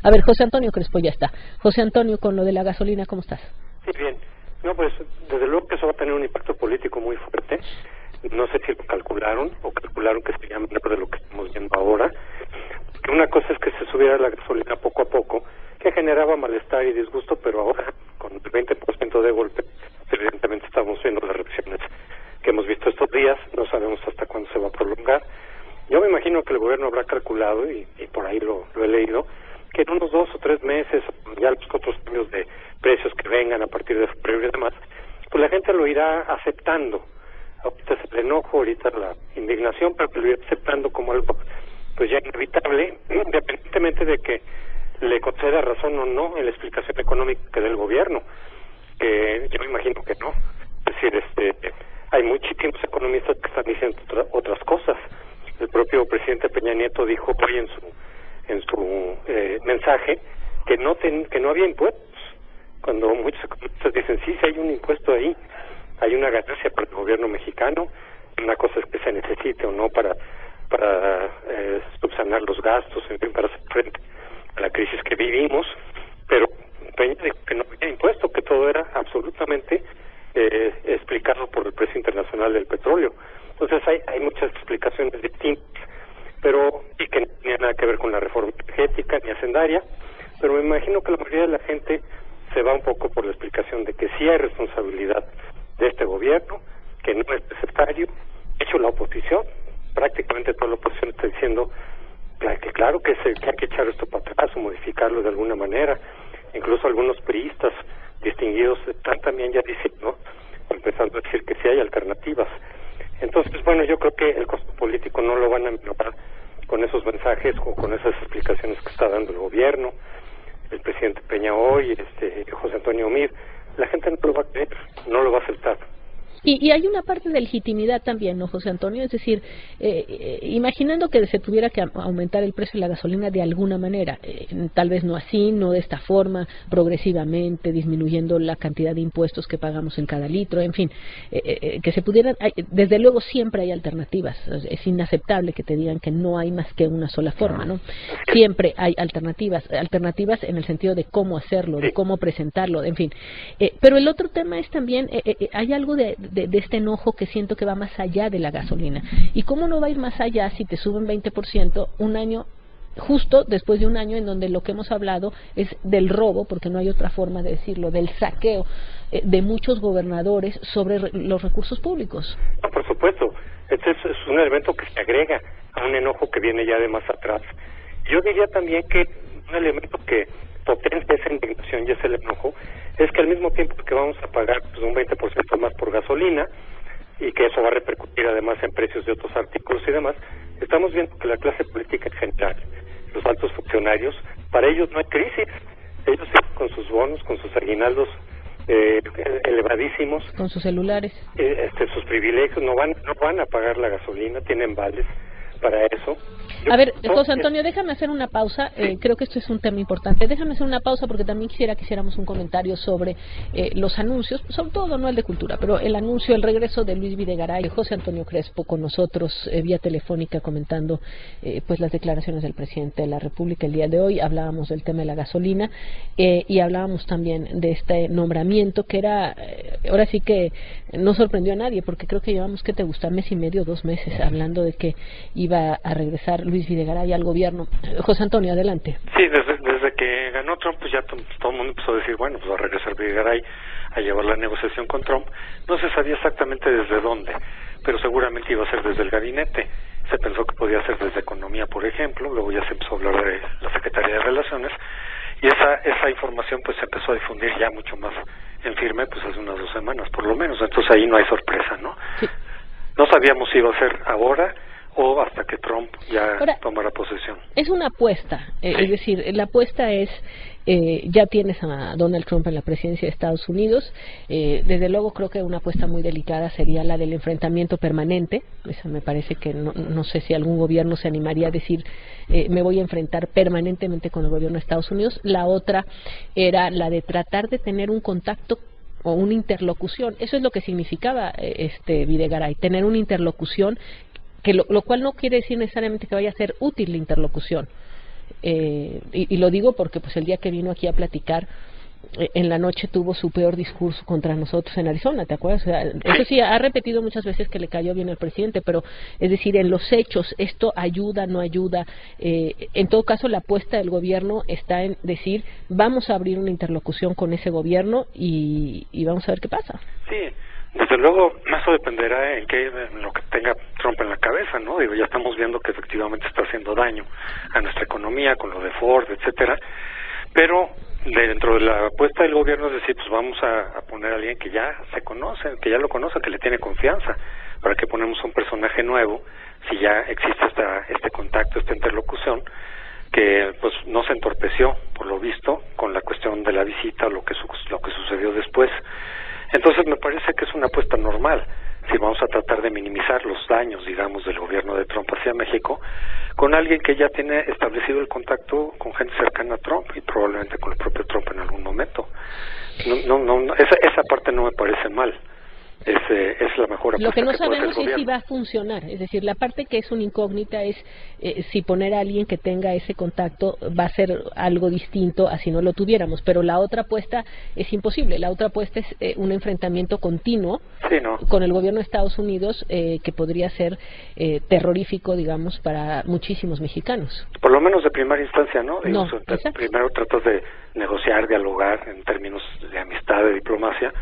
A ver, José Antonio Crespo ya está. José Antonio, con lo de la gasolina, ¿cómo estás? Sí, bien. No, pues desde luego que eso va a tener un impacto político muy fuerte. No sé si lo calcularon o calcularon que sería menor de lo que estamos viendo ahora. Porque una cosa es que se subiera la gasolina poco a poco, que generaba malestar y disgusto, pero ahora, con el 20% de golpe, evidentemente estamos viendo las reacciones que hemos visto estos días. No sabemos hasta cuándo se va a prolongar. Yo me imagino que el gobierno habrá calculado, y por ahí lo he leído, que en unos 2 o 3 meses, ya los otros cambios de precios que vengan a partir de febrero y demás, pues la gente lo irá aceptando. Ahorita es el enojo, ahorita la indignación, pero que lo irá aceptando como algo pues ya inevitable, independientemente de que le conceda razón o no en la explicación económica que dé el gobierno, que yo me imagino que no. Es decir, hay muchísimos economistas que están diciendo otras cosas. El propio presidente Peña Nieto dijo hoy en su mensaje que no había impuestos, cuando muchos economistas dicen sí hay un impuesto ahí, hay una ganancia para el gobierno mexicano. Una cosa es que se necesite o no para subsanar los gastos, en fin, para hacer frente a la crisis que vivimos, pero Peña dijo que no había impuesto, que todo era absolutamente explicado por el precio internacional del petróleo. Entonces hay muchas explicaciones distintas, pero y que no tenía nada que ver con la reforma energética ni hacendaria, pero me imagino que la mayoría de la gente se va un poco por la explicación de que sí hay responsabilidad de este gobierno, que no es necesario. De hecho, la oposición, prácticamente toda la oposición está diciendo que claro que hay que echar esto para atrás o modificarlo de alguna manera. Incluso algunos priistas distinguidos están también ya diciendo, empezando a decir que sí hay alternativas. Entonces, bueno, yo creo que el costo político no lo van a minorar con esos mensajes o con esas explicaciones que está dando el gobierno, el presidente Peña hoy, José Antonio Mir. La gente no lo va a creer, no lo va a aceptar. Y hay una parte de legitimidad también, ¿no, José Antonio? Es decir, imaginando que se tuviera que aumentar el precio de la gasolina de alguna manera, tal vez no así, no de esta forma, progresivamente, disminuyendo la cantidad de impuestos que pagamos en cada litro, en fin, que se pudieran, desde luego siempre hay alternativas, es inaceptable que te digan que no hay más que una sola forma, ¿no? Siempre hay alternativas en el sentido de cómo hacerlo, de cómo presentarlo, en fin. Pero el otro tema es también, hay algo de este enojo que siento que va más allá de la gasolina. ¿Y cómo no va a ir más allá si te suben 20% un año, justo después de un año en donde lo que hemos hablado es del robo, porque no hay otra forma de decirlo, del saqueo de muchos gobernadores sobre los recursos públicos? No, por supuesto. Este es un elemento que se agrega a un enojo que viene ya de más atrás. Yo diría también que un elemento que potencia esa indignación y ese enojo es que al mismo tiempo que vamos a pagar pues, un 20% más por gasolina y que eso va a repercutir además en precios de otros artículos y demás, estamos viendo que la clase política en general, los altos funcionarios, para ellos no hay crisis. Ellos con sus bonos, con sus aguinaldos elevadísimos, con sus celulares, sus privilegios, no van a pagar la gasolina, tienen vales para eso. A ver, José Antonio, déjame hacer una pausa, creo que esto es un tema importante, déjame hacer una pausa porque también quisiéramos un comentario sobre los anuncios, sobre todo no el de cultura, pero el anuncio, el regreso de Luis Videgaray, José Antonio Crespo con nosotros vía telefónica comentando pues las declaraciones del presidente de la República el día de hoy. Hablábamos del tema de la gasolina y hablábamos también de este nombramiento que era, ahora sí que no sorprendió a nadie porque creo que llevamos, ¿qué te gusta? Mes y medio, 2 meses hablando de que iba a regresar Luis Videgaray al gobierno. José Antonio, adelante. Sí, desde que ganó Trump, pues ya todo el mundo empezó a decir, bueno, pues va a regresar Videgaray a llevar la negociación con Trump. No se sabía exactamente desde dónde, pero seguramente iba a ser desde el gabinete. Se pensó que podía ser desde Economía, por ejemplo, luego ya se empezó a hablar de la Secretaría de Relaciones, y esa información pues se empezó a difundir ya mucho más en firme, pues hace unas 2 semanas, por lo menos. Entonces ahí no hay sorpresa, ¿no? Sí. No sabíamos si iba a ser ahora o hasta que Trump ya tomara posesión. Es una apuesta, es decir, la apuesta es, ya tienes a Donald Trump en la presidencia de Estados Unidos, desde luego creo que una apuesta muy delicada sería la del enfrentamiento permanente. Esa me parece que no sé si algún gobierno se animaría a decir me voy a enfrentar permanentemente con el gobierno de Estados Unidos. La otra era la de tratar de tener un contacto o una interlocución. Eso es lo que significaba Videgaray, tener una interlocución, que lo cual no quiere decir necesariamente que vaya a ser útil la interlocución, y lo digo porque pues el día que vino aquí a platicar, en la noche tuvo su peor discurso contra nosotros en Arizona, ¿te acuerdas? O sea, eso sí, ha repetido muchas veces que le cayó bien al presidente, pero es decir, en los hechos, ¿esto ayuda, no ayuda? En todo caso, la apuesta del gobierno está en decir, vamos a abrir una interlocución con ese gobierno y vamos a ver qué pasa. Sí, desde luego, eso dependerá en lo que tenga Trump en la cabeza, ¿no? Digo, ya estamos viendo que efectivamente está haciendo daño a nuestra economía con lo de Ford, etcétera, pero dentro de la apuesta del gobierno es decir, pues vamos a poner a alguien que ya se conoce, que ya lo conoce, que le tiene confianza. ¿Para qué ponemos un personaje nuevo si ya existe este contacto, esta interlocución que pues no se entorpeció, por lo visto, con la cuestión de la visita o lo que sucedió después? Entonces me parece que es una apuesta normal si vamos a tratar de minimizar los daños, digamos, del gobierno de Trump hacia México, con alguien que ya tiene establecido el contacto con gente cercana a Trump y probablemente con el propio Trump en algún momento. Esa parte no me parece mal. Es la mejor apuesta. Lo que no sabemos es si va a funcionar, es decir, la parte que es una incógnita es si poner a alguien que tenga ese contacto va a ser algo distinto a si no lo tuviéramos, pero la otra apuesta es imposible, la otra apuesta es un enfrentamiento continuo con el gobierno de Estados Unidos que podría ser terrorífico, digamos, para muchísimos mexicanos. Por lo menos de primera instancia, ¿no? No, primero tratas de negociar, dialogar en términos de amistad, de diplomacia.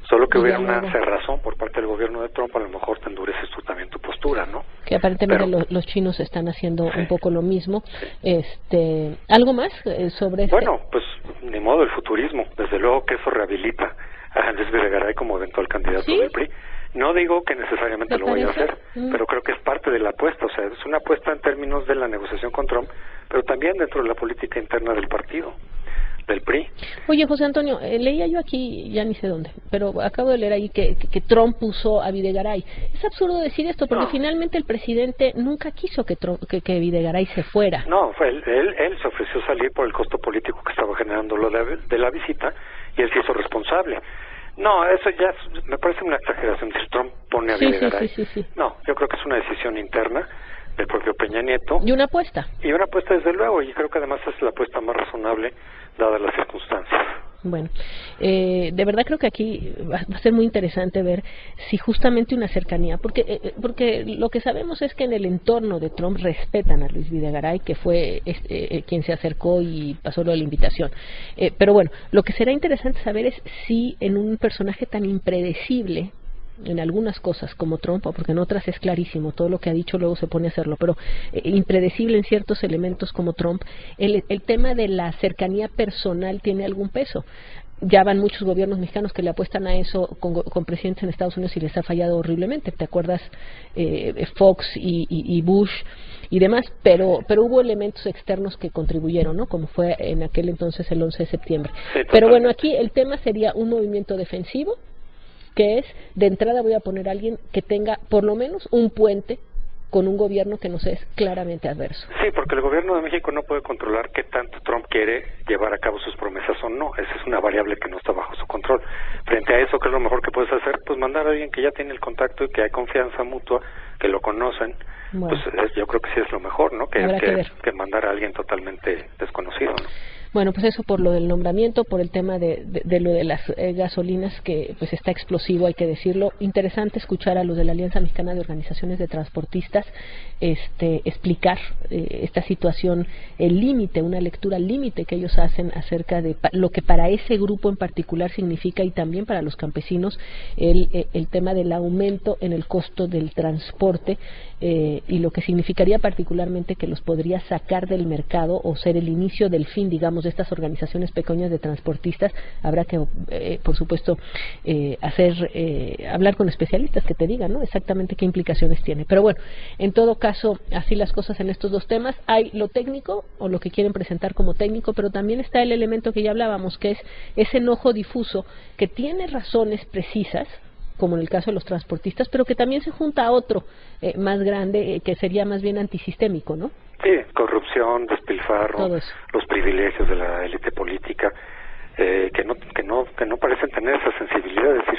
Solo que hubiera una cerrazón por parte del gobierno de Trump, a lo mejor te endureces tú también tu postura, ¿no? Que aparentemente los chinos están haciendo un poco lo mismo. ¿Algo más sobre Bueno, pues ni modo, el futurismo. Desde luego que eso rehabilita a Andrés Videgaray como eventual candidato del PRI. No digo que necesariamente lo vaya a hacer, pero creo que es parte de la apuesta. O sea, es una apuesta en términos de la negociación con Trump, pero también dentro de la política interna del partido, del PRI. Oye, José Antonio, leía yo aquí, ya ni sé dónde, pero acabo de leer ahí que Trump puso a Videgaray. Es absurdo decir esto, porque finalmente el presidente nunca quiso que Videgaray se fuera. No, fue él se ofreció salir por el costo político que estaba generando lo de la visita, y él se hizo responsable. No, eso ya me parece una exageración. Si Trump pone a Videgaray. Sí. No, yo creo que es una decisión interna del propio Peña Nieto. Y una apuesta. Y una apuesta, desde luego, y creo que además es la apuesta más razonable dadas las circunstancias. Bueno, de verdad creo que aquí va a ser muy interesante ver si justamente una cercanía, porque lo que sabemos es que en el entorno de Trump respetan a Luis Videgaray, que fue quien se acercó y pasó lo de la invitación. Pero bueno, lo que será interesante saber es si en un personaje tan impredecible en algunas cosas como Trump, porque en otras es clarísimo, todo lo que ha dicho luego se pone a hacerlo, pero impredecible en ciertos elementos como Trump, el tema de la cercanía personal tiene algún peso. Ya van muchos gobiernos mexicanos que le apuestan a eso con presidentes en Estados Unidos y les ha fallado horriblemente. ¿Te acuerdas? Fox y Bush y demás, pero hubo elementos externos que contribuyeron, ¿no? Como fue en aquel entonces el 11 de septiembre. Pero bueno, aquí el tema sería un movimiento defensivo, que es, de entrada voy a poner a alguien que tenga por lo menos un puente con un gobierno que nos es claramente adverso. Sí, porque el gobierno de México no puede controlar qué tanto Trump quiere llevar a cabo sus promesas o no. Esa es una variable que no está bajo su control. Frente a eso, ¿qué es lo mejor que puedes hacer? Pues mandar a alguien que ya tiene el contacto y que hay confianza mutua, que lo conocen. Bueno, pues yo creo que sí es lo mejor, ¿no? Que mandar a alguien totalmente desconocido, ¿no? Bueno, pues eso por lo del nombramiento, por el tema de lo de las gasolinas, que pues está explosivo, hay que decirlo. Interesante escuchar a los de la Alianza Mexicana de Organizaciones de Transportistas explicar esta situación, el límite, una lectura límite que ellos hacen acerca de lo que para ese grupo en particular significa, y también para los campesinos, el tema del aumento en el costo del transporte, y lo que significaría particularmente que los podría sacar del mercado o ser el inicio del fin, digamos, de estas organizaciones pequeñas de transportistas. Habrá que, por supuesto, hablar con especialistas que te digan, ¿no?, exactamente qué implicaciones tiene. Pero bueno, en todo caso, así las cosas en estos dos temas. Hay lo técnico, o lo que quieren presentar como técnico, pero también está el elemento que ya hablábamos, que es ese enojo difuso que tiene razones precisas, como en el caso de los transportistas, pero que también se junta a otro más grande, que sería más bien antisistémico, ¿no? Sí, corrupción, despilfarro, los privilegios de la élite política. que no parecen tener esa sensibilidad de decir,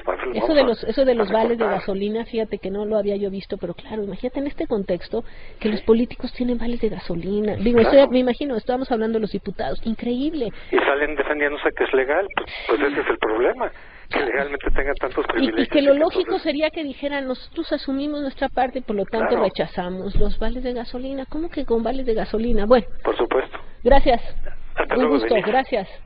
eso de los vales de gasolina, fíjate que no lo había yo visto, pero claro, imagínate en este contexto que los políticos tienen vales de gasolina. Digo, claro. me imagino, estábamos hablando de los diputados, increíble. Y salen defendiéndose que es legal, pues ese es el problema, que legalmente tengan tantos privilegios. Y que lo lógico sería que dijeran, nosotros asumimos nuestra parte y por lo tanto rechazamos los vales de gasolina. ¿Cómo que con vales de gasolina? Bueno. Por supuesto. Gracias. Hasta Un luego, gusto, Denise. gracias.